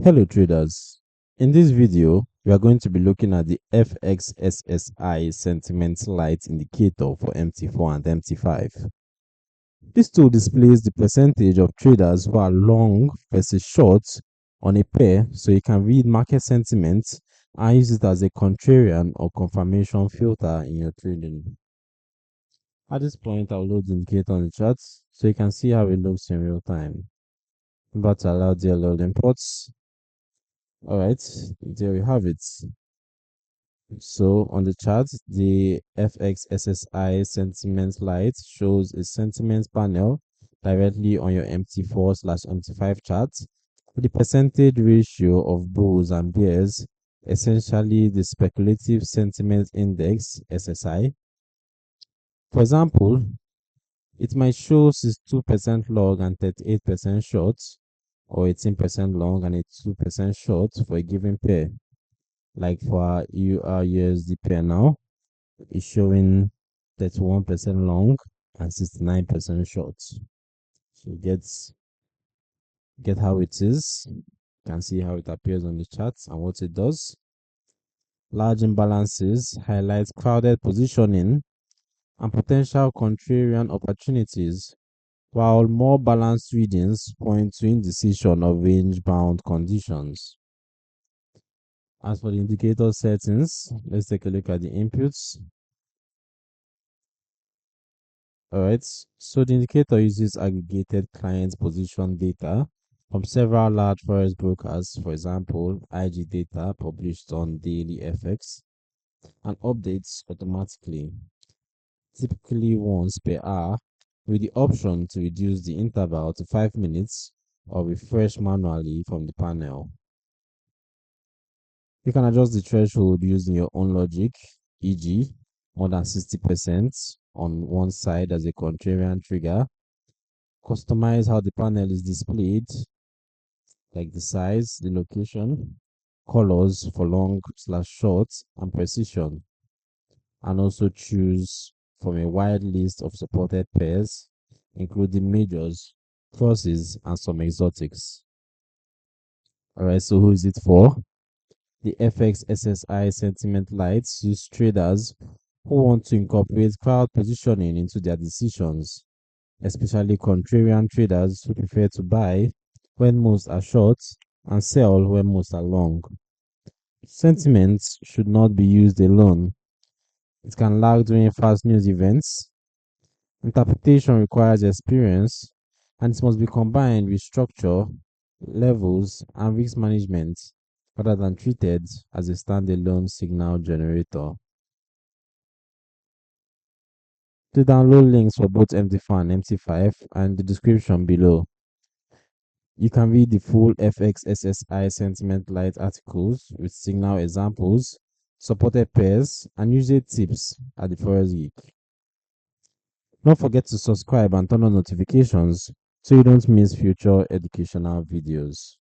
Hello traders, in this video we are going to be looking at the FXSSI Sentiment Lite indicator for MT4 and MT5. This tool displays the percentage of traders who are long versus short on a pair, so you can read market sentiment and use it as a contrarian or confirmation filter in your trading. At this point, I'll load the indicator on the chart so you can see how it looks in real time. I'm about to allow DLL imports. Alright, there we have it. So on the chart, the FXSSI Sentiment Lite shows a sentiment panel directly on your MT4/MT5 chart with the percentage ratio of bulls and bears, essentially the speculative sentiment index SSI. For example, it might show 62% long and 38% short, or 18% long and 82% short for a given pair. Like for our EUR/USD pair now, it's showing 31% long and 69% short. So get how it is. You can see how it appears on the charts and what it does. Large imbalances highlight crowded positioning and potential contrarian opportunities, while more balanced readings point to indecision or range-bound conditions. As for the indicator settings, let's take a look at the inputs. Alright, so the indicator uses aggregated client position data from several large forex brokers, for example, IG data published on daily FX, and updates automatically, typically once per hour, with the option to reduce the interval to 5 minutes or refresh manually from the panel. You can adjust the threshold using your own logic, e.g., more than 60% on one side as a contrarian trigger. Customize how the panel is displayed, like the size, the location, colors for long/short, and precision. And also choose from a wide list of supported pairs, including majors, crosses, and some exotics. Alright, so who is it for? The FXSSI Sentiment Lite use traders who want to incorporate crowd positioning into their decisions, especially contrarian traders who prefer to buy when most are short and sell when most are long. Sentiment should not be used alone. It can lag during fast news events. Interpretation requires experience, and it must be combined with structure, levels, and risk management rather than treated as a standalone signal generator. To download links for both MT4 and MT5 and the description below. You can read the full FXSSI Sentiment Lite articles with signal examples, supported pairs, and user tips at the Forex Geek. Don't forget to subscribe and turn on notifications so you don't miss future educational videos.